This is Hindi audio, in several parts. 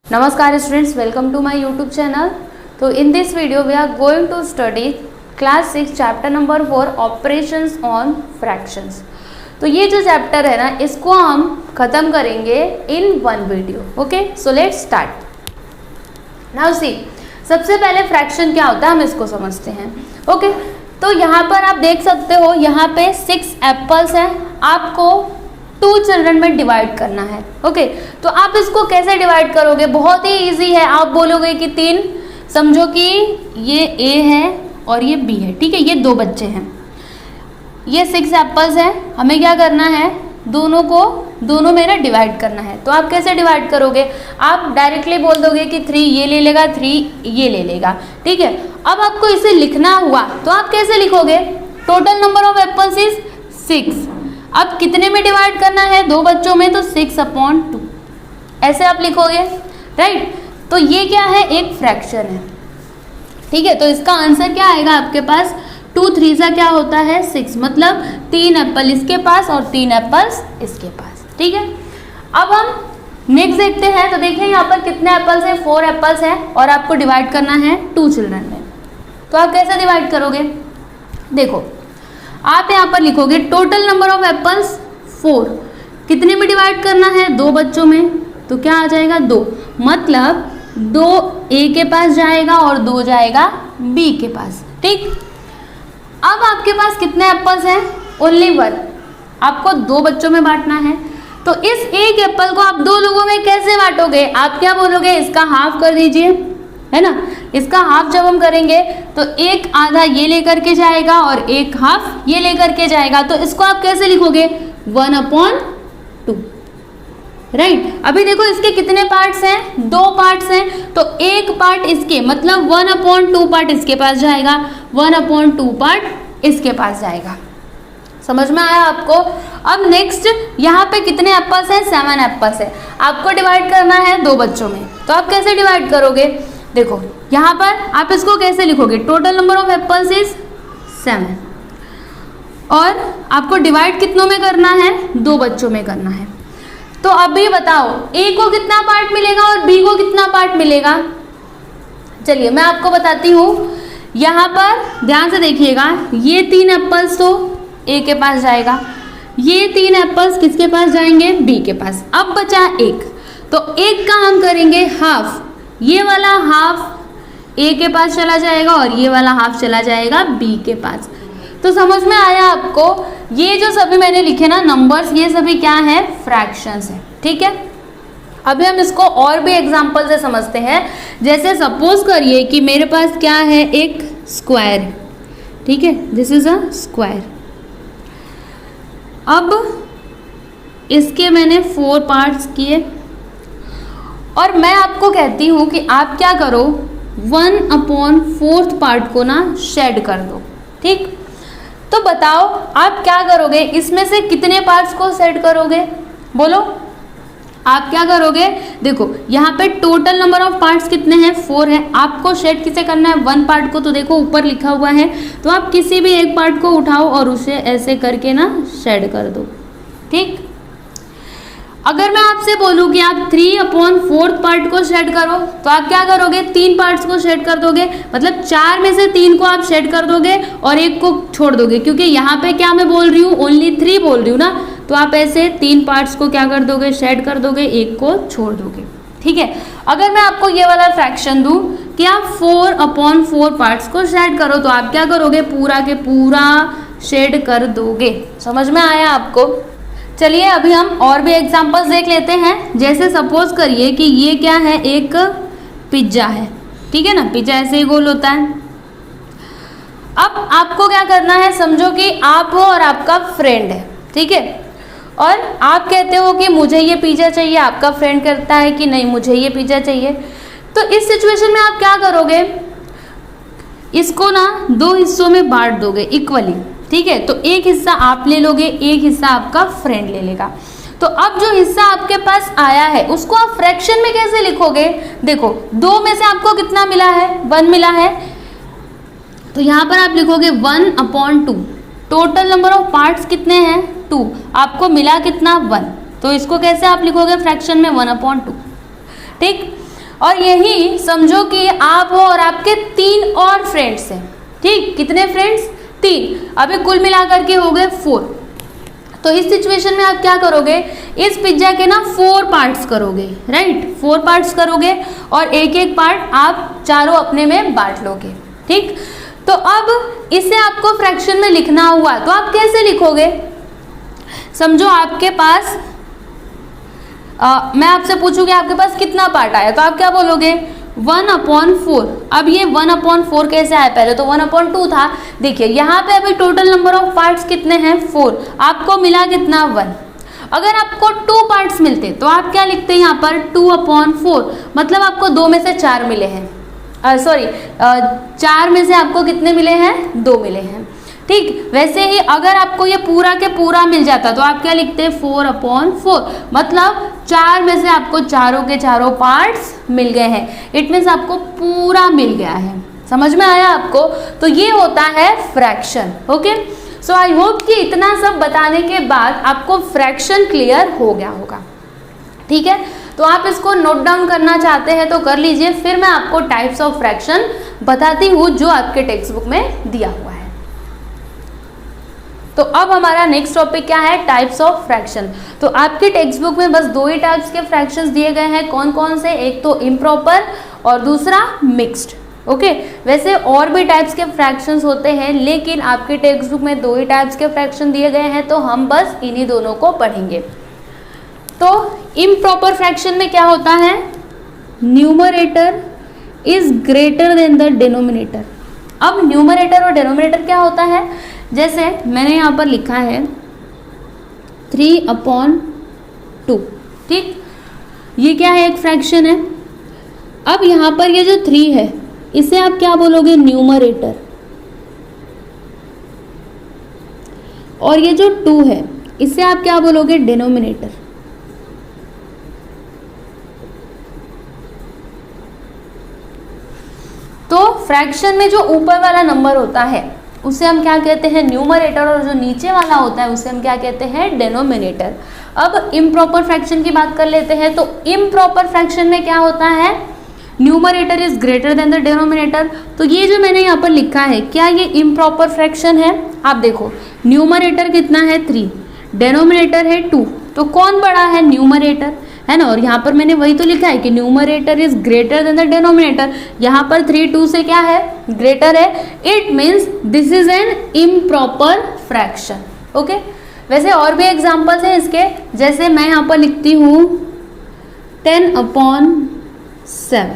Namaskar students, welcome to my YouTube channel. So in this video we are going to study class 6 chapter number 4 operations on fractions. तो ये जो चैप्टर है ना इसको हम खत्म करेंगे in one video. Okay, so let's start. Now see, सबसे पहले फ्रैक्शन क्या होता है हम इसको समझते हैं. ओके, तो यहाँ पर आप देख सकते हो यहाँ पे 6 एप्पल्स हैं, आपको 2 चिल्ड्रन में डिवाइड करना है. ओके, तो आप इसको कैसे डिवाइड करोगे? बहुत ही इजी है. आप बोलोगे कि 3, समझो कि ये A है और ये B है. ठीक है, ये 2 बच्चे हैं, ये 6 एप्पल्स हैं. हमें क्या करना है? दोनों में ना डिवाइड करना है. तो आप कैसे डिवाइड करोगे? आप डायरेक्टली बोल दोगे कि 3 ये ले लेगा, 3 ये ले लेगा. ठीक है, अब आपको इसे लिखना हुआ तो आप कैसे लिखोगे? Total number of apples is 6. अब कितने में डिवाइड करना है? 2 बच्चों में, तो 6/2 ऐसे आप लिखोगे. राइट, तो ये क्या है? एक फ्रैक्शन है. ठीक है, तो इसका आंसर क्या आएगा आपके पास? 2 3 क्या होता है? 6. मतलब 3 एप्पल इसके पास और 3 एप्पल्स इसके पास. ठीक है, अब हम नेक्स्ट देखते हैं. तो देखिए यहाँ पर कितने एप्पल्स हैं? 4 एप्पल्स हैं और आपको डिवाइड करना है 2 चिल्ड्रन में. तो आप कैसे डिवाइड करोगे? देखो, आप यहाँ पर लिखोगे टोटल नंबर ऑफ एप्पल्स 4. कितने में डिवाइड करना है? 2 बच्चों में, तो क्या आ जाएगा? 2. मतलब 2 A के पास जाएगा और 2 जाएगा B के पास. ठीक, अब आपके पास कितने एप्पल्स हैं? ओनली 1. आपको 2 बच्चों में बांटना है. तो इस एक एप्पल को आप 2 लोगों में कैसे बांटोगे? आप क्या बोलोगे? इसका हाफ कर दीजिए, है ना. इसका हाफ जब हम करेंगे तो एक आधा ये लेकर के जाएगा और एक हाफ ये लेकर के जाएगा. तो इसको आप कैसे लिखोगे? 1/2. राइट, अभी देखो इसके कितने पार्ट्स हैं? 2 पार्ट्स हैं. तो एक पार्ट इसके, मतलब 1/2 पार्ट इसके पास जाएगा, 1/2 पार्ट इसके पास जाएगा. समझ में आया आपको? अब नेक्स्ट यहाँ पे कितने एप्पल्स हैं? 7 एप्पल्स है. आपको डिवाइड करना है 2 बच्चों में. तो आप कैसे डिवाइड करोगे? देखो यहाँ पर आप इसको कैसे लिखोगे? Total number of apples is 7 और आपको डिवाइड कितनों में करना है? 2 बच्चों में करना है. तो अभी बताओ A को कितना पार्ट मिलेगा और B को कितना पार्ट मिलेगा? चलिए मैं आपको बताती हूँ. यहाँ पर ध्यान से देखिएगा, ये 3 एप्पल्स तो A के पास जाएगा, ये 3 एप्पल्स किसके पास जाएंगे? B के पास. अब बचा 1, तो 1 का हम करेंगे हाफ. ये वाला हाफ A के पास चला जाएगा और ये वाला हाफ चला जाएगा B के पास. तो समझ में आया आपको? ये जो सभी मैंने लिखे ना नंबर्स, ये सभी क्या है? फ्रैक्शंस है. ठीक है, अभी हम इसको और भी एग्जांपल से समझते हैं. जैसे सपोज करिए कि मेरे पास क्या है? एक स्क्वायर. ठीक है, दिस इज अ स्क्वायर. अब इसके मैंने 4 पार्ट्स किए और मैं आपको कहती हूँ कि आप क्या करो? 1/4 पार्ट को ना शेड कर दो. ठीक, तो बताओ आप क्या करोगे? इसमें से कितने पार्ट्स को शेड करोगे? बोलो, आप क्या करोगे? देखो यहाँ पे टोटल नंबर ऑफ पार्ट्स कितने हैं? 4 है. आपको शेड किसे करना है? 1 पार्ट को. तो देखो ऊपर लिखा हुआ है, तो आप किसी भी एक पार्ट को उठाओ और उसे ऐसे करके ना शेड कर दो. ठीक, अगर मैं आपसे बोलूँ कि आप 3/4 पार्ट को शेड करो, तो आप क्या करोगे? 3 पार्ट्स को शेड कर दोगे. मतलब 4 में से 3 को आप शेड कर दोगे और 1 को छोड़ दोगे, क्योंकि यहाँ पे क्या मैं बोल रही हूँ? ओनली 3 बोल रही हूँ ना. तो आप ऐसे 3 पार्ट्स को क्या कर दोगे? शेड कर दोगे, 1 को छोड़ दोगे. ठीक है, अगर मैं आपको ये वाला फ्रैक्शन दूँ कि आप 4/4 पार्ट्स को शेड करो, तो आप क्या करोगे? पूरा के पूरा शेड कर दोगे. समझ में आया आपको? चलिए अभी हम और भी एग्जांपल्स देख लेते हैं. जैसे सपोज करिए कि ये क्या है? एक पिज्ज़ा है. ठीक है ना, पिज्ज़ा ऐसे ही गोल होता है. अब आपको क्या करना है? समझो कि आप हो और आपका फ्रेंड है. ठीक है, और आप कहते हो कि मुझे ये पिज्ज़ा चाहिए. आपका फ्रेंड कहता है कि नहीं मुझे ये पिज्ज़ा चाहिए. तो इस सिचुएशन में आप क्या करोगे? इसको ना 2 हिस्सों में बांट दोगे इक्वली. ठीक है, तो एक हिस्सा आप ले लोगे, एक हिस्सा आपका फ्रेंड ले लेगा. तो अब जो हिस्सा आपके पास आया है उसको आप फ्रैक्शन में कैसे लिखोगे? देखो 2 में से आपको कितना मिला है? 1 मिला है. तो यहाँ पर आप लिखोगे 1/2. टोटल नंबर ऑफ पार्ट्स कितने हैं? 2. आपको मिला कितना? 1. तो इसको कैसे आप लिखोगे फ्रैक्शन में? 1/2. ठीक, और यही समझो कि आप हो और आपके 3 और फ्रेंड्स हैं, ठीक, कितने फ्रेंड्स, 3, अभी कुल मिलाकर के हो गए 4। तो इस सिचुएशन में आप क्या करोगे, इस पिज्जा के ना 4 पार्ट्स करोगे, राइट, 4 पार्ट्स करोगे और एक एक पार्ट आप चारों अपने में बांट लोगे, ठीक। तो अब इसे आपको फ्रैक्शन में लिखना हुआ तो आप कैसे लिखोगे, समझो आपके पास मैं आपसे पूछूंगी आपके पास कितना पार्ट आया, तो आप क्या बोलोगे 1/4। अब ये 1/4 कैसे आया, पहले तो 1/2 था। देखिए यहाँ पे अभी टोटल नंबर ऑफ पार्ट्स कितने हैं 4, आपको मिला कितना 1। अगर आपको 2 पार्ट्स मिलते तो आप क्या लिखते हैं यहाँ पर 2/4, मतलब आपको 2 में से 4 मिले हैं, 4 में से आपको कितने मिले हैं, 2 मिले हैं, ठीक। वैसे ही अगर आपको ये पूरा के पूरा मिल जाता तो आप क्या लिखते 4/4, मतलब 4 में से आपको चारों के चारों पार्ट्स मिल गए हैं, इट मीन्स आपको पूरा मिल गया है। समझ में आया आपको, तो ये होता है fraction. Okay, so I hope कि इतना सब बताने के बाद आपको फ्रैक्शन क्लियर हो गया होगा, ठीक है। तो आप इसको नोट डाउन करना चाहते हैं तो कर लीजिए, फिर मैं आपको टाइप्स ऑफ फ्रैक्शन बताती हूँ जो आपके टेक्स्ट बुक में दिया हुआ है। तो अब हमारा नेक्स्ट टॉपिक क्या है, टाइप्स ऑफ फ्रैक्शन। तो आपकी टेक्स्ट बुक में बस 2 ही टाइप्स के फ्रैक्शंस दिए गए हैं, कौन कौन से, एक तो इम्प्रॉपर और दूसरा मिक्स्ड। ओके, वैसे और भी टाइप्स के फ्रैक्शंस होते हैं, लेकिन आपकी टेक्स्ट बुक में 2 ही टाइप्स के फ्रैक्शन दिए गए हैं, तो हम बस इन्हीं दोनों को पढ़ेंगे। तो इम्प्रॉपर फ्रैक्शन में क्या होता है, numerator is greater than the denominator. अब न्यूमरेटर और डिनोमिनेटर क्या होता है, जैसे मैंने यहाँ पर लिखा है 3/2, ठीक, ये क्या है, एक फ्रैक्शन है। अब यहाँ पर ये जो 3 है इसे आप क्या बोलोगे, न्यूमरेटर, और ये जो 2 है इसे आप क्या बोलोगे, डिनोमिनेटर। तो फ्रैक्शन में जो ऊपर वाला नंबर होता है उसे हम क्या कहते हैं, न्यूमरेटर, और जो नीचे वाला होता है उसे हम क्या कहते हैं, डिनोमिनेटर। अब इम्प्रॉपर फ्रैक्शन की बात कर लेते हैं। तो इम्प्रॉपर फ्रैक्शन में क्या होता है, numerator is greater than the denominator. तो ये जो मैंने यहाँ पर लिखा है, क्या ये इम्प्रॉपर फ्रैक्शन है, आप देखो न्यूमरेटर कितना है 3, डिनोमिनेटर है 2, तो कौन बड़ा है, न्यूमरेटर, है ना। और यहाँ पर मैंने वही तो लिखा है कि numerator is greater than the denominator, यहाँ पर 3 2 से क्या है, ग्रेटर है, it means this is an improper fraction. Okay, वैसे और भी एग्जांपल्स हैं इसके, जैसे मैं यहाँ पर लिखती हूँ 10/7,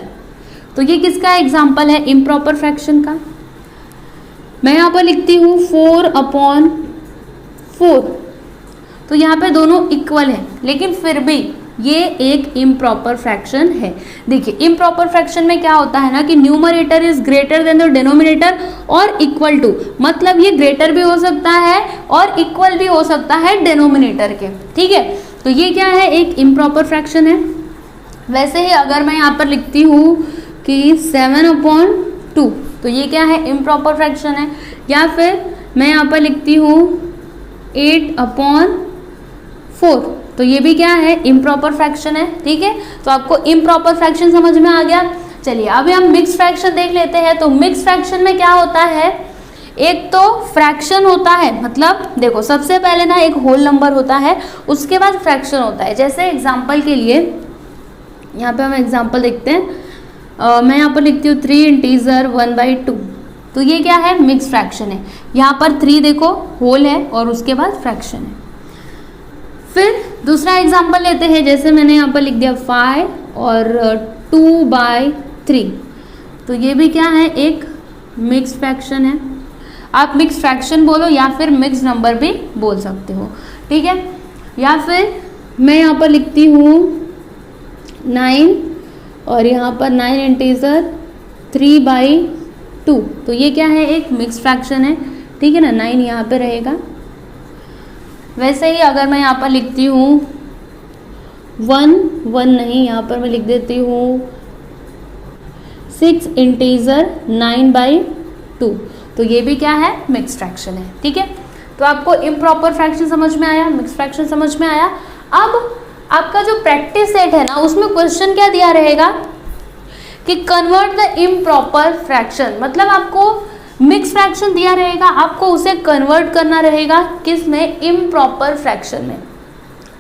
तो ये किसका एग्जाम्पल है, इम्प्रॉपर फ्रैक्शन का। मैं यहाँ पर लिखती हूँ 4/4, तो यहाँ पे दोनों इक्वल हैं, लेकिन फिर भी ये एक इम्प्रॉपर फ्रैक्शन है। देखिए इम्प्रॉपर फ्रैक्शन में क्या होता है ना कि numerator is greater than the denominator और इक्वल टू, मतलब ये ग्रेटर भी हो सकता है और इक्वल भी हो सकता है डिनोमिनेटर के, ठीक है। तो ये क्या है, एक इम्प्रॉपर फ्रैक्शन है। वैसे ही अगर मैं यहाँ पर लिखती हूँ कि 7/2, तो ये क्या है, इम्प्रॉपर फ्रैक्शन है। या फिर मैं यहाँ पर लिखती हूँ 8/4, तो ये भी क्या है, इम्प्रॉपर फ्रैक्शन है, ठीक है। तो आपको इम्प्रॉपर फ्रैक्शन समझ में आ गया। चलिए अभी हम मिक्स फ्रैक्शन देख लेते हैं। तो मिक्स फ्रैक्शन में क्या होता है, एक तो फ्रैक्शन होता है, मतलब देखो सबसे पहले ना एक होल नंबर होता है, उसके बाद फ्रैक्शन होता है। जैसे एग्जाम्पल के लिए यहाँ पे हम एग्जाम्पल देखते हैं, मैं यहाँ पर लिखती हूँ 3 इंटीजर 1/2, तो ये क्या है, मिक्स फ्रैक्शन है। यहाँ पर 3 देखो होल है और उसके बाद फ्रैक्शन है। फिर दूसरा एग्जाम्पल लेते हैं, जैसे मैंने यहाँ पर लिख दिया 5 और 2/3, तो ये भी क्या है, एक मिक्स फ्रैक्शन है। आप मिक्स फ्रैक्शन बोलो या फिर मिक्स नंबर भी बोल सकते हो, ठीक है। या फिर मैं यहाँ पर लिखती हूँ 9 और यहाँ पर 9 इंटीजर 3/2, तो ये क्या है, एक मिक्स फ्रैक्शन है, ठीक है ना, 9 यहाँ पे रहेगा। वैसे ही अगर मैं यहाँ पर लिखती हूँ 1 नहीं, यहाँ पर मैं लिख देती हूँ 6 इंटीजर 9/2, तो ये भी क्या है, मिक्स फ्रैक्शन है, ठीक है। तो आपको इम्प्रॉपर फ्रैक्शन समझ में आया, मिक्स फ्रैक्शन समझ में आया। अब आपका जो प्रैक्टिस सेट है ना, उसमें क्वेश्चन क्या दिया रहेगा, कि कन्वर्ट द इम्प्रॉपर फ्रैक्शन, मतलब आपको मिक्स फ्रैक्शन दिया रहेगा, आपको उसे कन्वर्ट करना रहेगा किस में, इम्प्रॉपर फ्रैक्शन में।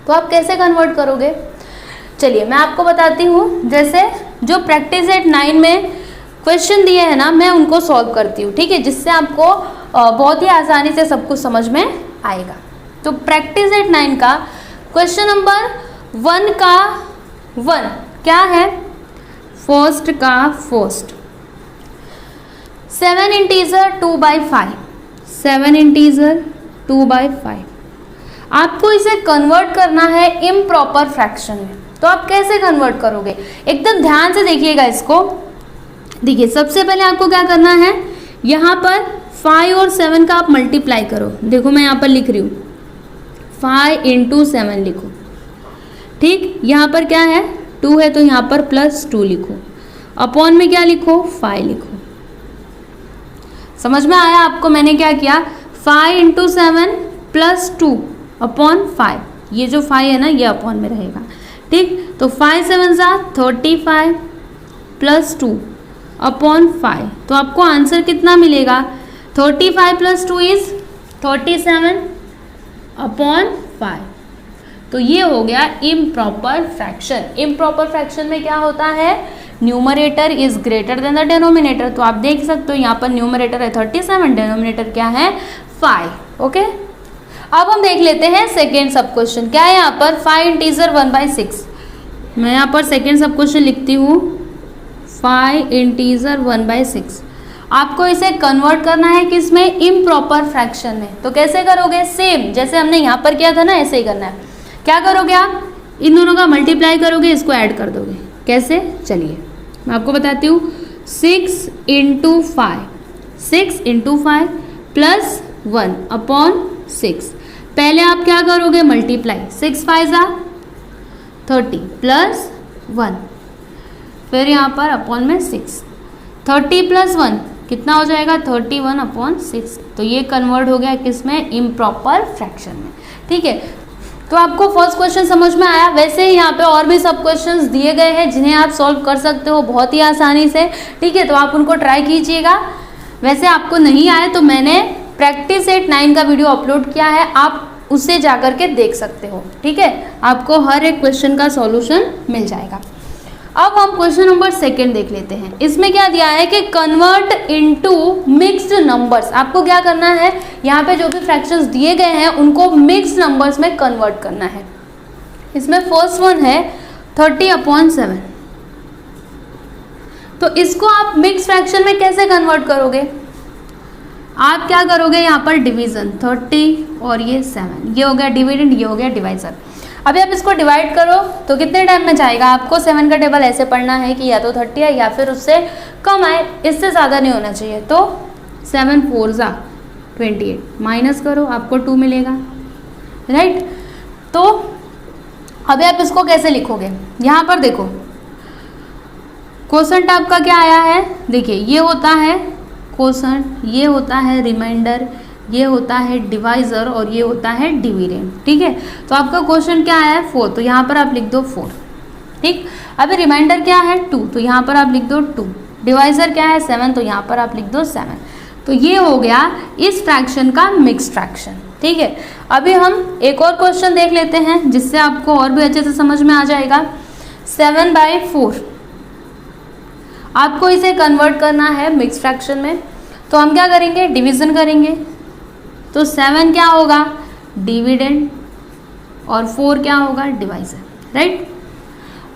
तो आप कैसे कन्वर्ट करोगे, चलिए मैं आपको बताती हूँ। जैसे जो प्रैक्टिस एट 9 में क्वेश्चन दिए हैं ना, मैं उनको सॉल्व करती हूँ, ठीक है, जिससे आपको बहुत ही आसानी से सब कुछ समझ में आएगा। तो प्रैक्टिस एट 9 का क्वेश्चन नंबर 1 का 1 क्या है, फर्स्ट का फर्स्ट 7 इंटीजर 2/5, 7 इंटीजर 2/5, आपको इसे कन्वर्ट करना है इम्प्रॉपर फ्रैक्शन में। तो आप कैसे कन्वर्ट करोगे, एकदम ध्यान से देखिएगा इसको। देखिए सबसे पहले आपको क्या करना है, यहाँ पर 5 और 7 का आप मल्टीप्लाई करो। देखो मैं यहाँ पर लिख रही हूँ 5 × 7 लिखो, ठीक। यहाँ पर क्या है 2 है, तो यहाँ पर +2 लिखो, अपॉन में क्या लिखो 5 लिखो। समझ में आया आपको मैंने क्या किया, 5 × 7 +2 अपॉन 5, ये जो 5 है ना ये अपॉन में रहेगा, ठीक। तो 5 7 35 +2 अपॉन 5, तो आपको आंसर कितना मिलेगा, 35 + 2 इज 37 अपॉन 5। तो ये हो गया इम्प्रॉपर फ्रैक्शन। इम्प्रॉपर फ्रैक्शन में क्या होता है, numerator is greater than the denominator. तो आप देख सकते हो यहाँ पर न्यूमरेटर है 37, डिनोमिनेटर क्या है 5। ओके, अब हम देख लेते हैं सेकेंड सब क्वेश्चन। क्या है यहाँ पर 5 इंटीजर 1/6, मैं यहाँ पर सेकेंड सब क्वेश्चन लिखती हूँ 5 इंटीजर 1/6। आपको इसे कन्वर्ट करना है किसमें, इम्प्रॉपर फ्रैक्शन में। तो कैसे करोगे, सेम जैसे हमने यहाँ पर किया था ना ऐसे ही करना है। क्या करोगे आप, इन दोनों का मल्टीप्लाई करोगे, इसको ऐड कर दोगे। कैसे, चलिए मैं आपको बताती हूँ। 6 × 5, 6 × 5 + 1 अपॉन 6। पहले आप क्या करोगे, मल्टीप्लाई, 6 5 30 + 1, फिर यहाँ पर अपॉन में 6, 30 + 1 कितना हो जाएगा 31 अपॉन 6। तो ये कन्वर्ट हो गया किसमें, इम्प्रॉपर फ्रैक्शन में, ठीक है। तो आपको फर्स्ट क्वेश्चन समझ में आया। वैसे ही यहाँ पे और भी सब क्वेश्चंस दिए गए हैं जिन्हें आप सॉल्व कर सकते हो बहुत ही आसानी से, ठीक है। तो आप उनको ट्राई कीजिएगा। वैसे आपको नहीं आए तो मैंने प्रैक्टिस एट 9 का वीडियो अपलोड किया है, आप उससे जाकर के देख सकते हो, ठीक है। आपको हर एक क्वेश्चन का सॉल्यूशन मिल जाएगा। अब हम क्वेश्चन नंबर 2 देख लेते हैं। इसमें क्या दिया है कि कन्वर्ट इनटू मिक्स्ड नंबर्स। आपको क्या करना है, यहाँ पे जो भी फ्रैक्शंस दिए गए हैं उनको मिक्स्ड नंबर्स में कन्वर्ट करना है। इसमें फर्स्ट वन है 30/7। तो इसको आप मिक्स फ्रैक्शन में कैसे कन्वर्ट करोगे, आप क्या करोगे, यहाँ पर डिवीजन 30 और ये 7, ये हो गया डिविडेंड, ये हो गया डिवाइजर। अभी आप इसको डिवाइड करो तो कितने टाइम में जाएगा, आपको 7 का टेबल ऐसे पढ़ना है कि या तो 30 है या फिर उससे कम आए, इससे ज़्यादा नहीं होना चाहिए। तो 7 4 28, माइनस करो आपको 2 मिलेगा, राइट। तो अभी आप इसको कैसे लिखोगे, यहाँ पर देखो कोसेंट आपका क्या आया है, देखिए ये होता है कोसेंट, ये होता है रिमाइंडर, ये होता है डिवाइजर और ये होता है डिविडेंड, ठीक है। तो आपका क्वेश्चन क्या है 4, तो यहाँ पर आप लिख दो 4, ठीक। अभी रिमाइंडर क्या है 2, तो यहाँ पर आप लिख दो 2, डिवाइजर क्या है 7, तो यहाँ पर आप लिख दो 7। तो ये हो गया इस फ्रैक्शन का मिक्स फ्रैक्शन, ठीक है। अभी हम एक और क्वेश्चन देख लेते हैं जिससे आपको और भी अच्छे से समझ में आ जाएगा। 7/4 आपको इसे कन्वर्ट करना है मिक्स फ्रैक्शन में, तो हम क्या करेंगे, डिवीजन करेंगे। तो 7 क्या होगा, डिविडेंड, और 4 क्या होगा, डिवाइजर, राइट।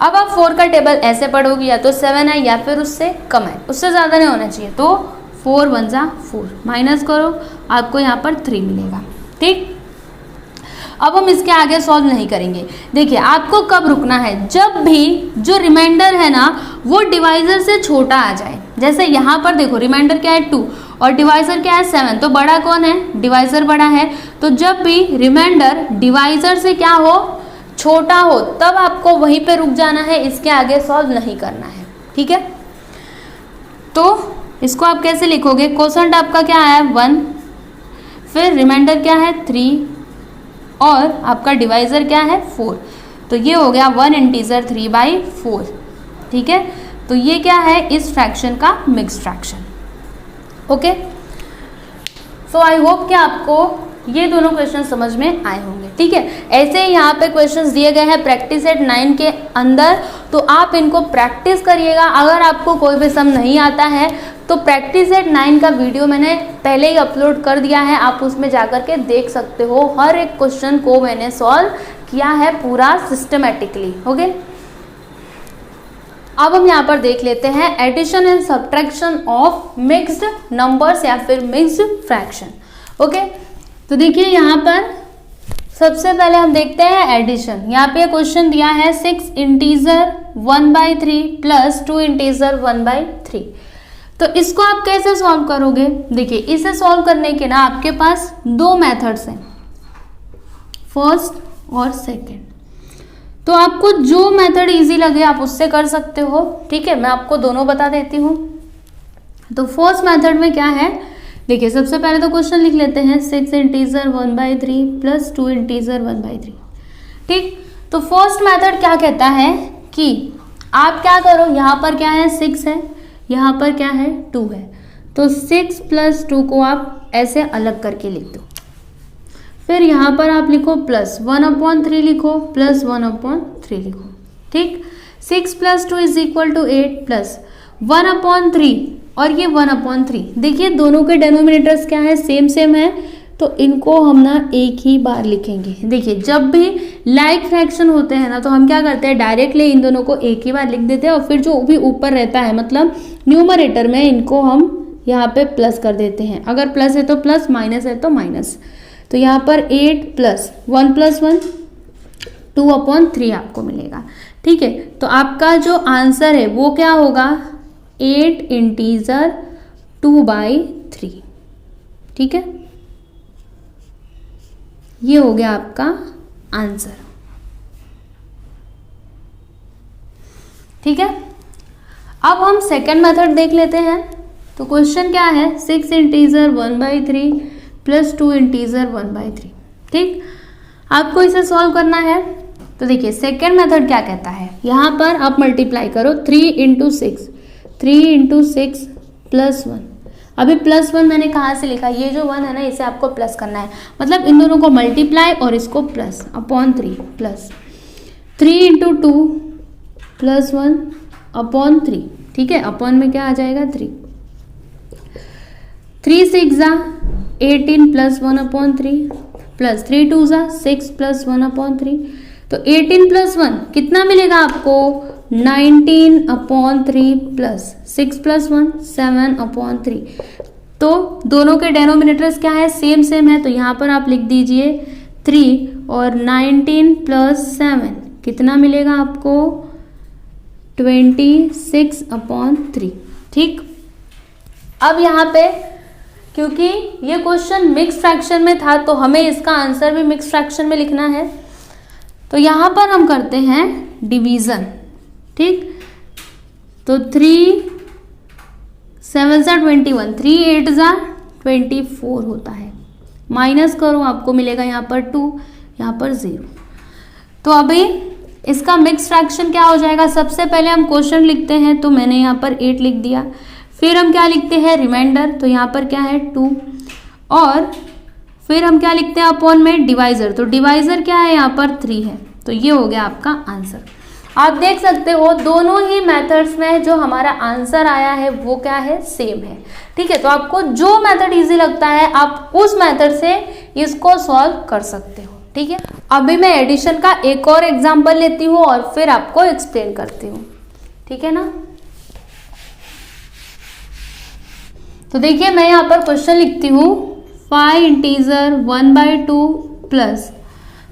अब आप 4 का टेबल ऐसे पढ़ोगे, या तो 7 है या फिर उससे कम है, उससे ज़्यादा नहीं होना चाहिए। तो 4 1 4, माइनस करो आपको यहाँ पर 3 मिलेगा, ठीक। अब हम इसके आगे सॉल्व नहीं करेंगे। देखिए आपको कब रुकना है, जब भी जो रिमाइंडर है ना वो डिवाइजर से छोटा आ जाए। जैसे यहाँ पर देखो रिमाइंडर क्या है 2 और डिवाइजर क्या है 7, तो बड़ा कौन है, डिवाइजर बड़ा है। तो जब भी रिमाइंडर डिवाइजर से क्या हो, छोटा हो, तब आपको वहीं पे रुक जाना है, इसके आगे सॉल्व नहीं करना है, ठीक है। तो इसको आप कैसे लिखोगे, कोसेंट आपका क्या है 1, फिर रिमाइंडर क्या है 3 और आपका डिवाइजर क्या है 4। तो ये हो गया 1 इंटीजर 3/4, ठीक है। तो ये क्या है, इस फ्रैक्शन का mixed fraction. Okay, so I hope कि आपको ये दोनों क्वेश्चन समझ में आए होंगे। ठीक है, ऐसे ही यहाँ पे क्वेश्चंस दिए गए हैं प्रैक्टिस सेट 9 के अंदर, तो आप इनको प्रैक्टिस करिएगा। अगर आपको कोई भी सम नहीं आता है तो प्रैक्टिस सेट 9 का वीडियो मैंने पहले ही अपलोड कर दिया है, आप उसमें जाकर के देख सकते हो। हर एक क्वेश्चन को मैंने सॉल्व किया है पूरा सिस्टमेटिकली। ओके, अब हम यहाँ पर देख लेते हैं addition and subtraction of mixed numbers या फिर मिक्स्ड फ्रैक्शन। ओके, तो देखिए यहाँ पर सबसे पहले हम देखते हैं एडिशन। यहाँ पे क्वेश्चन दिया है 6 इंटीजर 1/3 प्लस 2 इंटीजर 1/3। तो इसको आप कैसे सॉल्व करोगे? देखिए, इसे सॉल्व करने के ना आपके पास दो मेथड्स हैं, फर्स्ट और सेकंड। तो आपको जो मेथड इजी लगे आप उससे कर सकते हो। ठीक है, मैं आपको दोनों बता देती हूँ। तो फर्स्ट मेथड में क्या है, देखिए सबसे पहले तो क्वेश्चन लिख लेते हैं 6 इंटीजर 1/3 प्लस 2 इंटीजर 1/3। ठीक, तो फर्स्ट मेथड क्या कहता है कि आप क्या करो, यहाँ पर क्या है 6 है, यहाँ पर क्या है 2 है, तो 6 प्लस 2 को आप ऐसे अलग करके लिख दो। फिर यहाँ पर आप लिखो प्लस 1/3 लिखो, प्लस 1/3 लिखो। ठीक, 6 plus 2 is equal to 8 plus 1/3 और ये 1/3। देखिए दोनों के डेनोमिनेटर्स क्या है, सेम सेम है, तो इनको हम ना एक ही बार लिखेंगे। देखिए जब भी लाइक फ्रैक्शन होते हैं ना तो हम क्या करते हैं, डायरेक्टली इन दोनों को एक ही बार लिख देते हैं और फिर जो भी ऊपर रहता है मतलब न्यूमरेटर में इनको हम यहाँ पे प्लस कर देते हैं। अगर प्लस है तो प्लस, माइनस है तो माइनस। तो यहाँ पर 8 प्लस 1 प्लस 1 2/3 आपको मिलेगा। ठीक है, तो आपका जो आंसर है वो क्या होगा, 8 इंटीजर 2/3। ठीक है, ये हो गया आपका आंसर। ठीक है, अब हम सेकंड मेथड देख लेते हैं। तो क्वेश्चन क्या है, 6 इंटीजर 1/3 प्लस 2 इंटीजर 1/3। ठीक, आपको इसे सॉल्व करना है। तो देखिए सेकंड मेथड क्या कहता है, यहाँ पर आप मल्टीप्लाई करो 3 × 6, 3 × 6 प्लस 1। अभी प्लस 1 मैंने कहाँ से लिखा, ये जो 1 है ना इसे आपको प्लस करना है, मतलब इन दोनों को मल्टीप्लाई और इसको प्लस अपॉन 3 प्लस 3 × 2 प्लस 1/3। ठीक है, अपॉन में क्या आ जाएगा 3, 3 6 18 प्लस 1/3 प्लस 3 2 6 प्लस 1/3। तो 18 प्लस 1 कितना मिलेगा आपको, 19/3 प्लस 6 प्लस 1 7/3। तो दोनों के डेनोमिनेटर्स क्या है, सेम सेम है, तो यहाँ पर आप लिख दीजिए 3 और 19 प्लस 7 कितना मिलेगा आपको, 26/3। ठीक, अब यहाँ पे क्योंकि ये क्वेश्चन मिक्स फ्रैक्शन में था तो हमें इसका आंसर भी मिक्स फ्रैक्शन में लिखना है, तो यहाँ पर हम करते हैं डिवीज़न। ठीक, तो 3 7 21, 3 8 24 होता है, माइनस करो आपको मिलेगा यहाँ पर 2, यहाँ पर 0। तो अभी इसका मिक्स फ्रैक्शन क्या हो जाएगा, सबसे पहले हम क्वेश्चन लिखते हैं, तो मैंने यहाँ पर 8 लिख दिया। फिर हम क्या लिखते हैं, रिमाइंडर, तो यहाँ पर क्या है 2, और फिर हम क्या लिखते हैं अपॉन में डिवाइजर, तो डिवाइजर क्या है यहाँ पर 3 है। तो ये हो गया आपका आंसर। आप देख सकते हो दोनों ही मेथड्स में जो हमारा आंसर आया है वो क्या है, सेम है। ठीक है, तो आपको जो मेथड इजी लगता है आप उस मेथड से इसको सॉल्व कर सकते हो। ठीक है, अभी मैं एडिशन का एक और एग्जाम्पल लेती हूँ और फिर आपको एक्सप्लेन करती हूँ। ठीक है ना, तो देखिए मैं यहाँ पर क्वेश्चन लिखती हूँ 5 इंटीजर 1/2 प्लस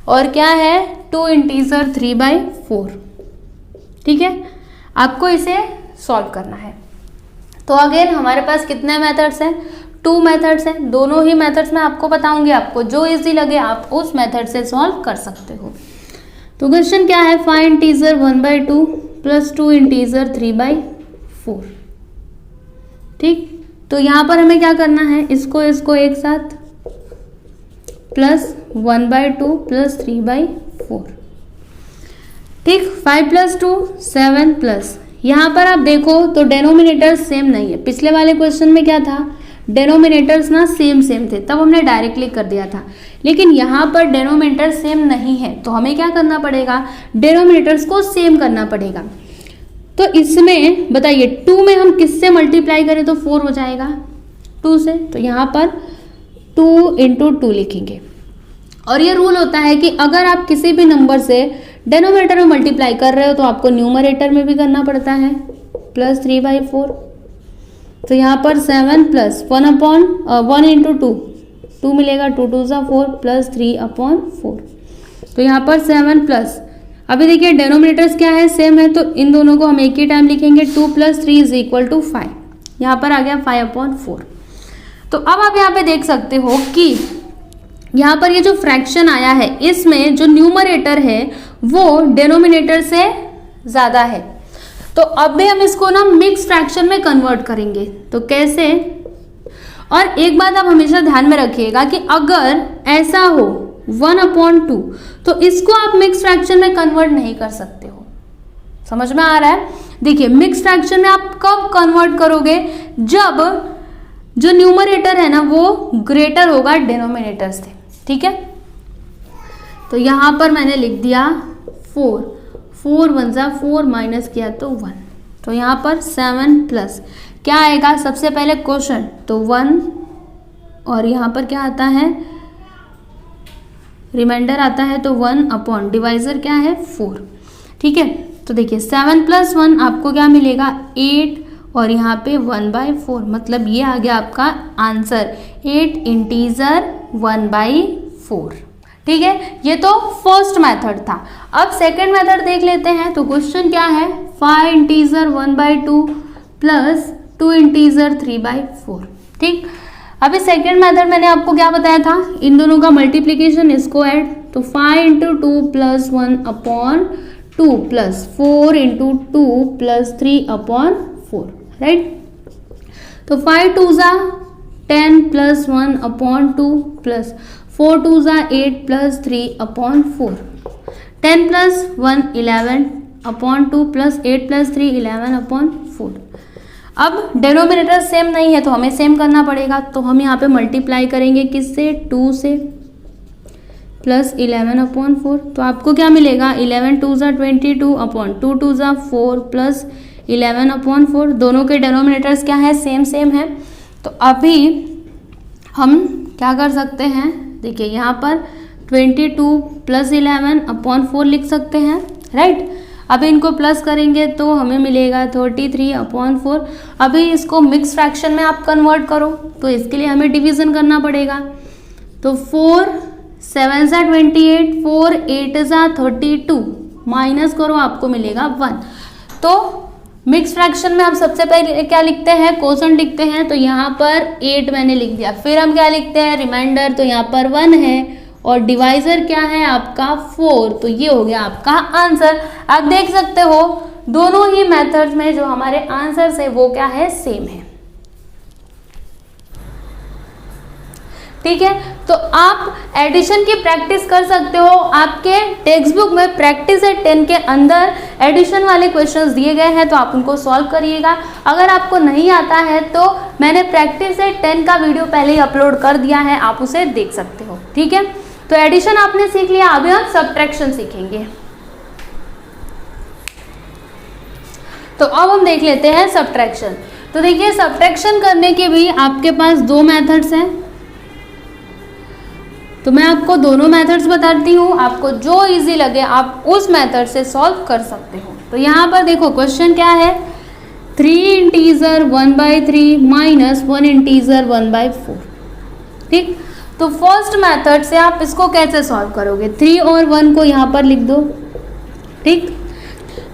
और क्या है 2 इंटीजर 3/4। ठीक है, आपको इसे सॉल्व करना है। तो अगेन हमारे पास कितने मेथड्स हैं, 2 मेथड्स हैं। दोनों ही मेथड्स मैं आपको बताऊंगी, आपको जो इजी लगे आप उस मेथड से सॉल्व कर सकते हो। तो क्वेश्चन क्या है, 5 इंटीजर 1/2 प्लस 2 इंटीजर 3/4। ठीक, तो यहाँ पर हमें क्या करना है, इसको एक साथ प्लस 1/2 प्लस 3/4। ठीक, 5 प्लस 2 7 प्लस यहाँ पर आप देखो तो डेनोमिनेटर्स सेम नहीं है। पिछले वाले क्वेश्चन में क्या था, डेनोमिनेटर्स ना सेम थे, तब हमने डायरेक्टली कर दिया था। लेकिन यहाँ पर डेनोमिनेटर सेम नहीं है, तो हमें क्या करना पड़ेगा, डेनोमिनेटर्स को सेम करना पड़ेगा। तो इसमें बताइए 2 में हम किससे मल्टीप्लाई करें तो 4 हो जाएगा, 2 से। तो यहाँ पर 2 × 2 लिखेंगे। और ये रूल होता है कि अगर आप किसी भी नंबर से डेनोमिनेटर में मल्टीप्लाई कर रहे हो तो आपको न्यूमरेटर में भी करना पड़ता है, +3/4। तो यहाँ पर 7 + 1 × 2, 2 मिलेगा, 2 2 = 4 +3/4। तो यहाँ पर 7 प्लस, अभी देखिए डेनोमिनेटर्स क्या है, सेम है, तो इन दोनों को हम एक ही टाइम लिखेंगे। 2 + 3 = 5। यहाँ पर आ गया 5/4। तो अब आप यहाँ पे देख सकते हो कि यहाँ पर ये जो फ्रैक्शन आया है, इसमें जो न्यूमरेटर है वो डेनोमिनेटर से ज़्यादा है। तो अब भी हम इसको ना मिक्स फ्रैक्शन में कन्वर्ट करेंगे। तो कैसे, और एक बात आप हमेशा ध्यान में रखिएगा कि अगर ऐसा हो 1/2 तो इसको आप मिक्स फ्रैक्शन में कन्वर्ट नहीं कर सकते हो। समझ में आ रहा है? देखिए मिक्स फ्रैक्शन में आप कब कन्वर्ट करोगे, जब जो न्यूमरेटर है ना वो ग्रेटर होगा डेनोमिनेटर से। ठीक है, तो यहां पर मैंने लिख दिया 4, 4 × 1 = 4, माइनस किया तो 1। तो यहाँ पर 7 प्लस क्या आएगा, सबसे पहले क्वोशंट तो 1, और यहाँ पर क्या आता है, रिमाइंडर आता है, तो 1 डिवाइजर क्या है 4। ठीक है, तो देखिए 7 + 1 आपको क्या मिलेगा 8, और यहाँ पे 1/4, मतलब ये आ गया आपका आंसर 8 इंटीजर 1/4। ठीक है, ये तो फर्स्ट मेथड था। अब सेकंड मेथड देख लेते हैं। तो क्वेश्चन क्या है, 5 इंटीजर 1/2 + 2 इंटीजर 3/4। ठीक, अभी सेकंड मेथड मैंने आपको क्या बताया था, इन दोनों का मल्टीप्लीकेशन, इसको ऐड। तो 5 × 2 + 1/2 + 4 × 2 + 3/4, राइट। तो 5 2 = 10 + 1/2 + 4 2 = 8 + 3/4। 10 + 1 11/2 + 8 + 3 11/4। अब डेनोमिनेटर सेम नहीं है तो हमें सेम करना पड़ेगा। तो हम यहाँ पे मल्टीप्लाई करेंगे किससे, 2 से + 11/4। तो आपको क्या मिलेगा, 11 2 = 22/2 2 = 4 + 11/4। दोनों के डेनोमिनेटर्स क्या है, सेम है। तो अभी हम क्या कर सकते हैं, देखिए यहाँ पर 22 + 11/4 लिख सकते हैं, राइट। अभी इनको प्लस करेंगे तो हमें मिलेगा 33/4। अभी इसको मिक्स फ्रैक्शन में आप कन्वर्ट करो तो इसके लिए हमें डिवीजन करना पड़ेगा। तो 4 7 = 28, 4 8 = 32, माइनस करो आपको मिलेगा 1। तो मिक्स फ्रैक्शन में हम सबसे पहले क्या लिखते हैं, क्वोशंट लिखते हैं। तो यहाँ पर 8 मैंने लिख दिया, फिर हम क्या लिखते हैं, रिमाइंडर। तो यहाँ पर 1 है और डिवाइजर क्या है आपका 4। तो ये हो गया आपका आंसर। आप देख सकते हो दोनों ही मेथड्स में जो हमारे आंसर्स है वो क्या है, सेम है। ठीक है, तो आप एडिशन की प्रैक्टिस कर सकते हो। आपके टेक्स्ट बुक में प्रैक्टिस एट 10 के अंदर एडिशन वाले क्वेश्चंस दिए गए हैं, तो आप उनको सॉल्व करिएगा। अगर आपको नहीं आता है तो मैंने प्रैक्टिस एट 10 का वीडियो पहले ही अपलोड कर दिया है, आप उसे देख सकते हो। ठीक है, तो एडिशन आपने सीख लिया, अभी हम सब्ट्रैक्शन सीखेंगे। तो अब हम देख लेते हैं सब्ट्रैक्शन। तो देखिए सब्ट्रैक्शन करने के भी आपके पास 2 मेथड्स हैं। तो मैं आपको दोनों मेथड्स बताती हूँ, आपको जो इजी लगे आप उस मेथड से सॉल्व कर सकते हो। तो यहाँ पर देखो क्वेश्चन क्या है, 3 इंटीजर 1/3 - 1 इंटीजर 1/4। ठीक, तो फर्स्ट मेथड से आप इसको कैसे सॉल्व करोगे, 3 और 1 को यहाँ पर लिख दो। ठीक,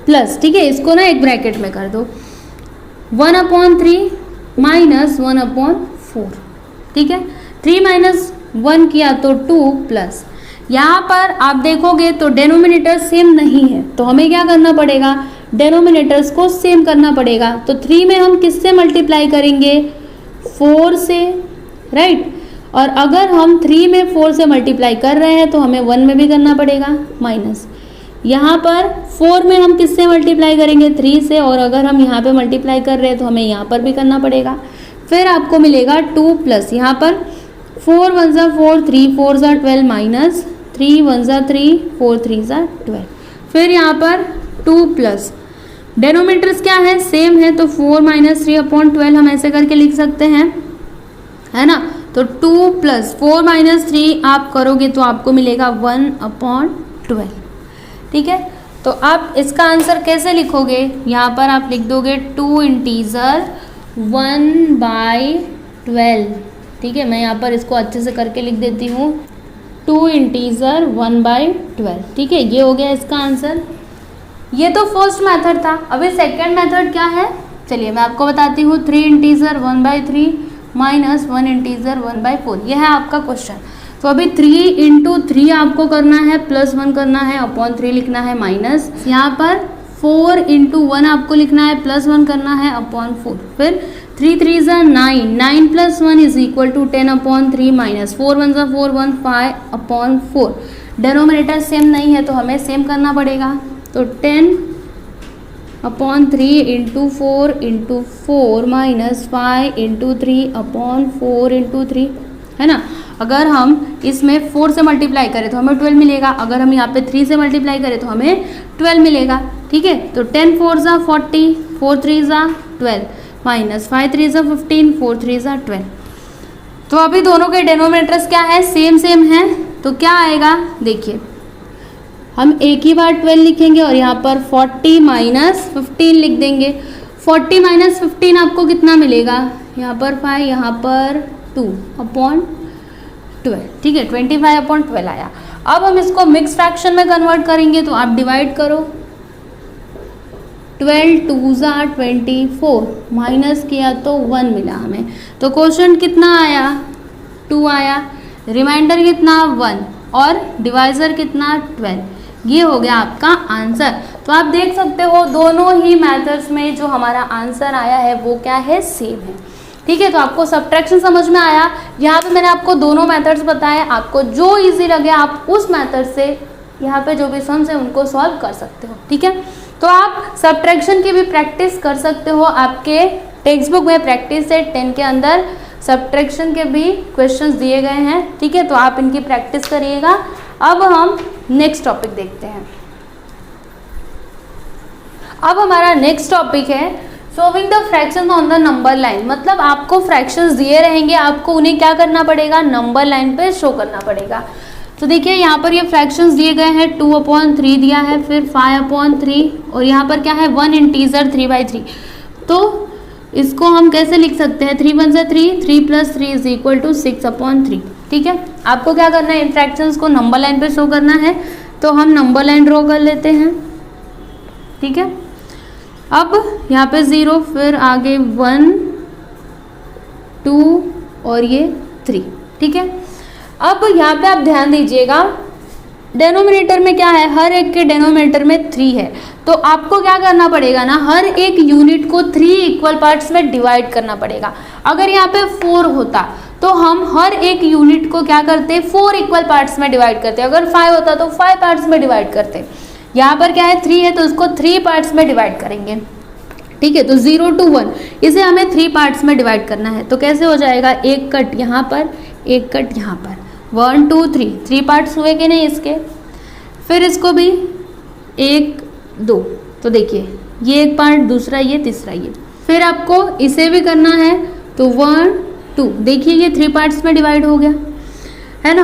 प्लस, ठीक है, इसको ना एक ब्रैकेट में कर दो, 1/3 - 1/4। ठीक है, 3 - 1 किया तो 2 प्लस, यहाँ पर आप देखोगे तो डेनोमिनेटर सेम नहीं है, तो हमें क्या करना पड़ेगा, डेनोमिनेटर्स को सेम करना पड़ेगा। तो 3 में हम किससे मल्टीप्लाई करेंगे, 4 से, राइट। और अगर हम 3 में 4 से मल्टीप्लाई कर रहे हैं तो हमें 1 में भी करना पड़ेगा, माइनस। यहाँ पर 4 में हम किससे मल्टीप्लाई करेंगे, 3 से, और अगर हम यहाँ पे मल्टीप्लाई कर रहे हैं तो हमें यहाँ पर भी करना पड़ेगा। फिर आपको मिलेगा 2 प्लस यहाँ पर 4 1 ज़ा 4, 3 4 ज़ा 12 माइनस 3 1 ज़ा 3, 4 3 ज़ा 12। फिर यहाँ पर 2 प्लस डेनोमीटर्स क्या है, सेम है, तो 4 माइनस 3 अपॉन 12 हम ऐसे करके लिख सकते हैं, है ना। तो 2 प्लस 4 माइनस 3 आप करोगे तो आपको मिलेगा 1 अपॉन 12, ठीक है। तो आप इसका आंसर कैसे लिखोगे, यहाँ पर आप लिख दोगे 2 इंटीजर 1/12, ठीक है। मैं यहाँ पर इसको अच्छे से करके लिख देती हूँ, 2 इंटीजर 1/12, ठीक है। ये हो गया इसका आंसर। ये तो फर्स्ट मेथड था। अभी सेकंड मेथड क्या है, चलिए मैं आपको बताती हूँ। 3 इंटीजर 1/3 माइनस 1 इंटीजर 1/4, यह है आपका क्वेश्चन। तो अभी 3 इंटू 3 आपको करना है, प्लस 1 करना है, अपॉन 3 लिखना है, माइनस यहाँ पर 4 इंटू 1 आपको लिखना है, प्लस 1 करना है, अपॉन 4। फिर 3 3 ज़ा 9, 9 plus 1 is equal to 10 upon 3 minus 4 1 ज़ा 4 1 5 अपॉन 4। डेनोमिनेटर सेम नहीं है तो हमें सेम करना पड़ेगा। तो 10 upon 3 into 4 into 4 minus 5 into 3 upon 4 into 3, है ना। अगर हम इसमें 4 से मल्टीप्लाई करें तो हमें 12 मिलेगा, अगर हम यहाँ पे 3 से मल्टीप्लाई करें तो हमें 12 मिलेगा, ठीक है। तो 10 4 ज़ा 40, 4 3 ज़ा 12 माइनस 5 3 ज़ा 15, 4 3 ज़ा 12। तो अभी दोनों के डेनोमिनेटर्स क्या है, सेम सेम है। तो क्या आएगा, देखिए हम एक ही बार 12 लिखेंगे और यहाँ पर 40 माइनस 15 लिख देंगे। 40 माइनस 15 आपको कितना मिलेगा, यहाँ पर 5, यहाँ पर 2 अपॉन 12, ठीक है। 25 अपॉन 12 आया। अब हम इसको मिक्स फ्रैक्शन में कन्वर्ट करेंगे, तो आप डिवाइड करो, 12 2 ज़ा 24, माइनस किया तो 1 मिला हमें। तो क्वेश्चन कितना आया, 2 आया, रिमाइंडर कितना 1 और डिवाइजर कितना 12। ये हो गया आपका आंसर। तो आप देख सकते हो दोनों ही मेथड्स में जो हमारा आंसर आया है वो क्या है, सेम है, ठीक है। तो आपको सब्ट्रैक्शन समझ में आया। यहाँ पे मैंने आपको दोनों मेथड्स बताए, आपको जो इजी लगे आप उस मेथड से यहाँ पे जो भी सम्स है उनको सॉल्व कर सकते हो, ठीक है। तो आप सब्ट्रैक्शन की भी प्रैक्टिस कर सकते हो, आपके टेक्स्ट बुक में प्रैक्टिस सेट 10 के अंदर सब्ट्रैक्शन के भी क्वेश्चंस दिए गए हैं, ठीक है। तो आप इनकी प्रैक्टिस करिएगा। अब हम नेक्स्ट टॉपिक देखते हैं। अब हमारा नेक्स्ट टॉपिक है solving the fractions on the number line. मतलब आपको फ्रैक्शंस दिए रहेंगे, आपको उन्हें क्या करना पड़ेगा, नंबर लाइन पे शो करना पड़ेगा। तो देखिए यहाँ पर ये फ्रैक्शंस दिए गए हैं, 2/3 दिया है, फिर 5/3 और यहाँ पर क्या है 1 इंटीजर 3/3। तो इसको हम कैसे लिख सकते हैं, 3 1 ज़ा 3, 3 प्लस 3 इज इक्वल टू 6/3, ठीक है। आपको क्या करना है, इन फ्रैक्शंस को नंबर लाइन पे शो करना है। तो हम नंबर लाइन ड्रॉ कर लेते हैं, ठीक है। अब यहाँ पे 0, फिर आगे 1 2 और ये 3, ठीक है। अब यहाँ पे आप ध्यान दीजिएगा, डेनोमिनेटर में क्या है, हर एक के डेनोमिनेटर में 3 है। तो आपको क्या करना पड़ेगा ना, हर एक यूनिट को 3 इक्वल पार्ट्स में डिवाइड करना पड़ेगा। अगर यहाँ पे 4 होता तो हम हर एक यूनिट को क्या करते, 4 इक्वल पार्ट्स में डिवाइड करते। अगर 5 होता तो 5 पार्ट्स में डिवाइड करते। यहाँ पर क्या है 3 है तो उसको 3 पार्ट्स में डिवाइड करेंगे, ठीक है। तो 0 to 1 इसे हमें 3 पार्ट्स में डिवाइड करना है। तो कैसे हो जाएगा, एक कट यहाँ पर, एक कट यहाँ पर, 1 2 3 पार्ट्स हुए कि नहीं इसके। फिर इसको भी 1 2, तो देखिए ये एक पार्ट, दूसरा ये, तीसरा ये। फिर आपको इसे भी करना है, तो 1 2, देखिए ये 3 पार्ट्स में डिवाइड हो गया, है ना।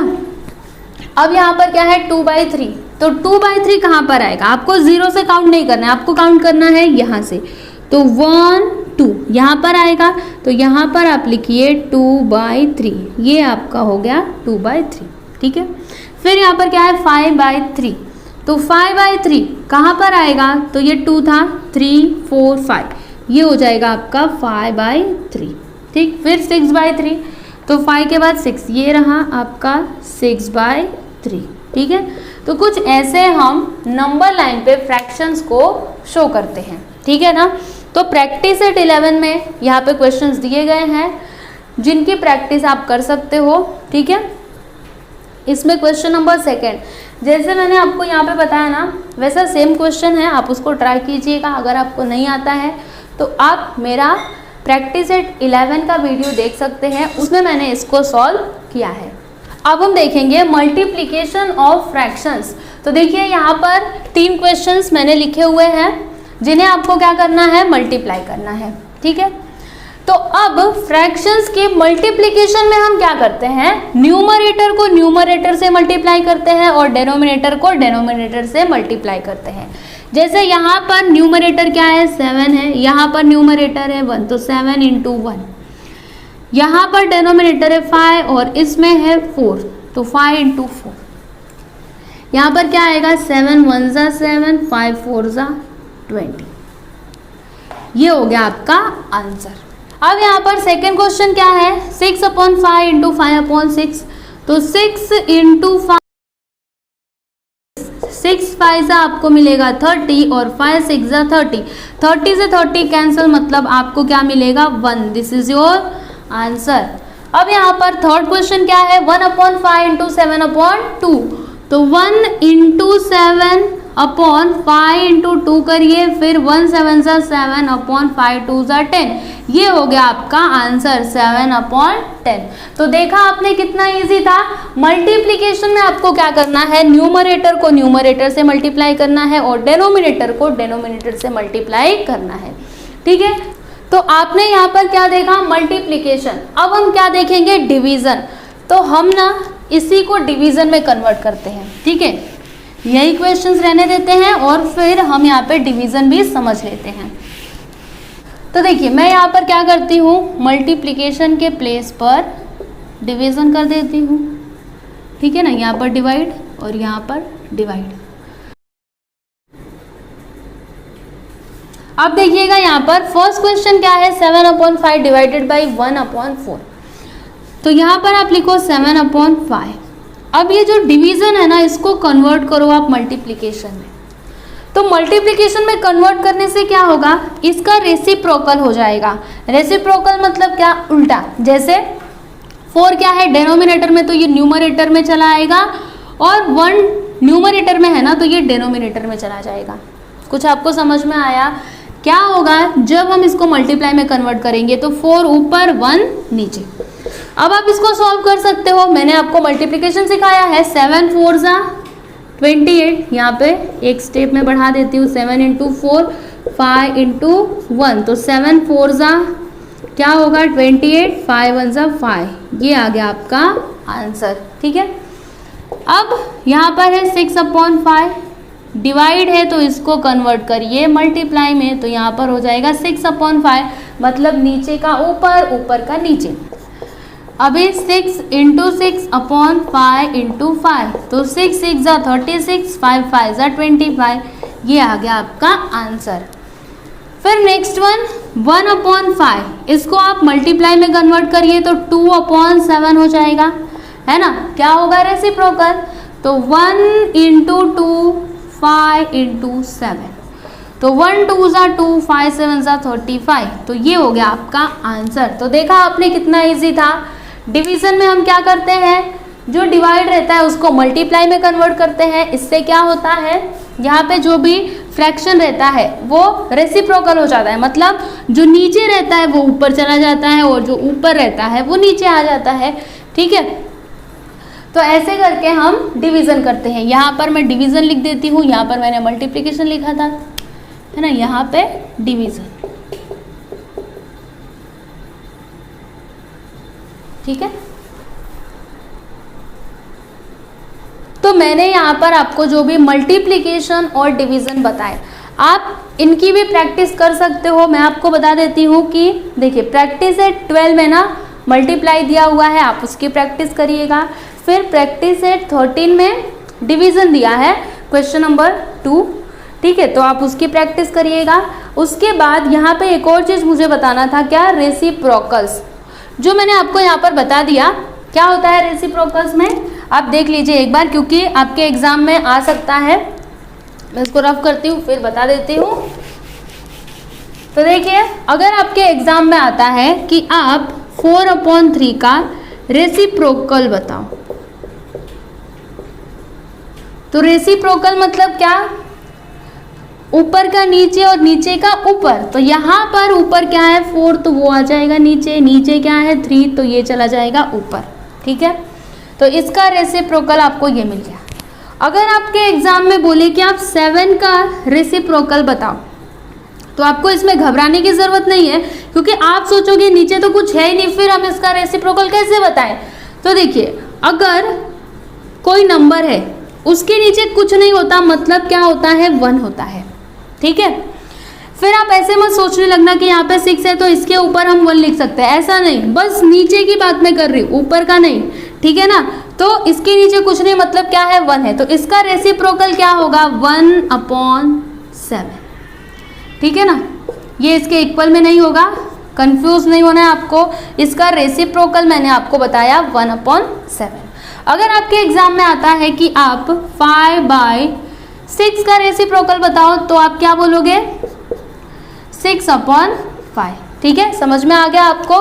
अब यहाँ पर क्या है 2/3, तो 2/3 कहाँ पर आएगा, आपको 0 से काउंट नहीं करना है, आपको काउंट करना है यहाँ से। तो 1 2 यहाँ पर आएगा, तो यहाँ पर आप लिखिए 2/3, ये आपका हो गया 2/3, ठीक है। फिर यहाँ पर क्या है 5/3, तो 5/3 कहाँ पर आएगा, तो ये 2 था, 3 4 5, ये हो जाएगा आपका 5/3, ठीक। फिर 6/3, तो 5 के बाद 6, ये रहा आपका 6/3, ठीक है। तो कुछ ऐसे हम नंबर लाइन पे फ्रैक्शंस को शो करते हैं, ठीक है ना। तो प्रैक्टिस एट 11 में यहाँ पे क्वेश्चंस दिए गए हैं जिनकी प्रैक्टिस आप कर सकते हो, ठीक है। इसमें क्वेश्चन नंबर 2, जैसे मैंने आपको यहाँ पे बताया ना, वैसा सेम क्वेश्चन है, आप उसको ट्राई कीजिएगा। अगर आपको नहीं आता है तो आप मेरा प्रैक्टिस एट 11 का वीडियो देख सकते हैं, उसमें मैंने इसको सॉल्व किया है। अब हम देखेंगे मल्टीप्लिकेशन ऑफ फ्रैक्शंस। तो देखिए यहाँ पर 3 क्वेश्चंस मैंने लिखे हुए हैं जिन्हें आपको क्या करना है, मल्टीप्लाई करना है, ठीक है। तो अब फ्रैक्शंस के मल्टीप्लिकेशन में हम क्या करते हैं, न्यूमरेटर को न्यूमरेटर से मल्टीप्लाई करते हैं और डेनोमिनेटर को डेनोमिनेटर से मल्टीप्लाई करते हैं। जैसे यहाँ पर न्यूमरेटर क्या है, 7 है, यहाँ पर न्यूमरेटर है 1, तो 7 इंटू 1। यहाँ पर डेनोमिनेटर है 5 और इसमें है 4, तो 5 इंटू 4। यहाँ पर क्या आएगा, 7 1 ज़ा 7, 5 4 ज़ा 20। ये हो गया आपका आंसर। अब यहाँ पर सेकेंड क्वेश्चन क्या है, 6/5 इंटू 5/6, तो 6 इंटू 5, 6 5 ज़ा आपको मिलेगा 30 और 5 6 ज़ा 30, 30 से 30 कैंसिल, मतलब आपको क्या मिलेगा, 1। This is your answer. अब यहाँ पर थर्ड क्वेश्चन क्या है, 1/5 इंटू 7/2, तो 1 इंटू 7/5 इंटू 2 करिए, फिर 1 7 ज़ा 7/5 2 ज़ा 10। ये हो गया आपका आंसर 7/10। तो देखा आपने कितना इजी था। मल्टीप्लिकेशन में आपको क्या करना है, न्यूमरेटर को न्यूमरेटर से मल्टीप्लाई करना है और डेनोमिनेटर को डेनोमिनेटर से मल्टीप्लाई करना है, ठीक है। तो आपने यहाँ पर क्या देखा, मल्टीप्लिकेशन। अब हम क्या देखेंगे, डिवीज़न। तो हम ना इसी को डिवीज़न में कन्वर्ट करते हैं, ठीक है। यही क्वेश्चंस रहने देते हैं और फिर हम यहाँ पे डिवीज़न भी समझ लेते हैं। तो देखिए मैं यहाँ पर क्या करती हूँ, मल्टीप्लिकेशन के प्लेस पर डिवीज़न कर देती हूँ, ठीक है ना। यहाँ पर डिवाइड और यहाँ पर डिवाइड। अब देखिएगा यहाँ पर फर्स्ट क्वेश्चन क्या है, 7/5 डिवाइडेड बाई 1/4। तो यहाँ पर आप लिखो 7/5। अब ये जो डिवीज़न है ना, इसको कन्वर्ट करो आप मल्टीप्लिकेशन में। तो मल्टीप्लिकेशन में कन्वर्ट करने से क्या होगा, इसका रेसिप्रोकल हो जाएगा। रेसिप्रोकल मतलब क्या, उल्टा। जैसे 4 क्या है डेनोमिनेटर में, तो ये न्यूमरेटर में चला आएगा, और 1 न्यूमरेटर में है ना, तो ये डेनोमिनेटर में चला जाएगा। कुछ आपको समझ में आया? क्या होगा जब हम इसको मल्टीप्लाई में कन्वर्ट करेंगे, तो 4 ऊपर 1 नीचे। अब आप इसको सॉल्व कर सकते हो। मैंने आपको मल्टीप्लिकेशन सिखाया है, 7 4 ज़ा 28। यहाँ पे एक स्टेप में बढ़ा देती हूँ, 7 इंटू 4 5 इंटू 1, तो 7 4 ज़ा क्या होगा 28, 5 1 ज़ा 5। ये आ गया आपका आंसर, ठीक है। अब यहाँ पर है 6/5, डिवाइड है तो इसको कन्वर्ट करिए मल्टीप्लाई में, तो यहाँ पर हो जाएगा 6/5, मतलब नीचे का ऊपर, ऊपर का नीचे। अभी 6 इंटू 6/5 इंटू 5, तो 6 6 ज़ा 36, 5 5 ज़ा 25। ये आ गया आपका आंसर। फिर नेक्स्ट 1/5, इसको आप मल्टीप्लाई में कन्वर्ट करिए तो 2/7 हो जाएगा, है ना। क्या होगा रेसिप्रोकल, तो 1 इंटू 2 5 इंटू 7, तो 1 2 ज़ा 2 5 7 ज़ा 35। तो ये हो गया आपका आंसर। तो देखा आपने कितना इजी था। डिवीज़न में हम क्या करते हैं, जो डिवाइड रहता है उसको मल्टीप्लाई में कन्वर्ट करते हैं। इससे क्या होता है, यहाँ पे जो भी फ्रैक्शन रहता है वो रेसिप्रोकल हो जाता है, मतलब जो नीचे रहता है वो ऊपर चला जाता है और जो ऊपर रहता है वो नीचे आ जाता है, ठीक है। तो ऐसे करके हम डिवीज़न करते हैं। यहाँ पर मैं डिवीज़न लिख देती हूँ, यहाँ पर मैंने मल्टीप्लिकेशन लिखा था, है ना, यहाँ पे डिवीज़न, ठीक है। तो मैंने यहाँ पर आपको जो भी मल्टीप्लिकेशन और डिवीज़न बताए, आप इनकी भी प्रैक्टिस कर सकते हो। मैं आपको बता देती हूँ कि देखिए प्रैक्टिस एट 12 में ना मल्टीप्लाई दिया हुआ है, आप उसकी प्रैक्टिस करिएगा। फिर प्रैक्टिस एट 13 में डिवीज़न दिया है, क्वेश्चन नंबर 2, ठीक है, तो आप उसकी प्रैक्टिस करिएगा। उसके बाद यहाँ पे एक और चीज़ मुझे बताना था, क्या, रेसिप्रोकल्स, जो मैंने आपको यहाँ पर बता दिया। क्या होता है रेसिप्रोकल्स में, आप देख लीजिए एक बार, क्योंकि आपके एग्जाम में आ सकता है। मैं इसको रफ करती हूँ फिर बता देती हूँ। तो देखिए अगर आपके एग्जाम में आता है कि आप 4/3 का रेसिप्रोकल बताओ, तो रेसिप्रोकल मतलब क्या, ऊपर का नीचे और नीचे का ऊपर। तो यहाँ पर ऊपर क्या है 4 तो वो आ जाएगा नीचे, नीचे क्या है 3 तो ये चला जाएगा ऊपर। ठीक है, तो इसका रेसिप्रोकल आपको ये मिल गया। अगर आपके एग्जाम में बोले कि आप 7 का रेसिप्रोकल बताओ, तो आपको इसमें घबराने की ज़रूरत नहीं है, क्योंकि आप सोचोगे नीचे तो कुछ है ही नहीं, फिर हम इसका रेसिप्रोकल कैसे बताएं। तो देखिए, अगर कोई नंबर है उसके नीचे कुछ नहीं होता, मतलब क्या होता है 1 होता है। ठीक है, फिर आप ऐसे मत सोचने लगना कि यहाँ पे 6 है तो इसके ऊपर हम 1 लिख सकते हैं, ऐसा नहीं, बस नीचे की बात मैं कर रही हूँ, ऊपर का नहीं। ठीक है ना, तो इसके नीचे कुछ नहीं मतलब क्या है 1 है, तो इसका रेसिप्रोकल क्या होगा 1/7। ठीक है ना, ये इसके इक्वल में नहीं होगा, कंफ्यूज नहीं होना है आपको। इसका रेसिप्रोकल मैंने आपको बताया 1/7। अगर आपके एग्जाम में आता है कि आप 5/6 का रेसिप्रोकल बताओ, तो आप क्या बोलोगे 6/5। ठीक है, समझ में आ गया आपको।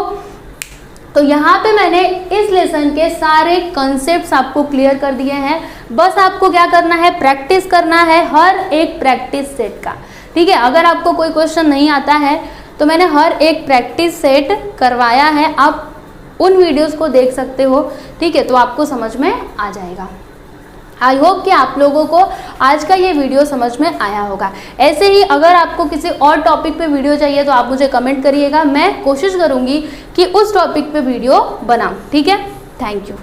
तो यहाँ पे मैंने इस लेसन के सारे कॉन्सेप्ट्स आपको क्लियर कर दिए हैं। बस आपको क्या करना है, प्रैक्टिस करना है हर एक प्रैक्टिस सेट का। ठीक है, अगर आपको कोई क्वेश्चन नहीं आता है तो मैंने हर एक प्रैक्टिस सेट करवाया है, आप उन वीडियोस को देख सकते हो। ठीक है, तो आपको समझ में आ जाएगा। आई होप कि आप लोगों को आज का ये वीडियो समझ में आया होगा। ऐसे ही अगर आपको किसी और टॉपिक पे वीडियो चाहिए तो आप मुझे कमेंट करिएगा, मैं कोशिश करूँगी कि उस टॉपिक पे वीडियो बनाऊँ। ठीक है, थैंक यू।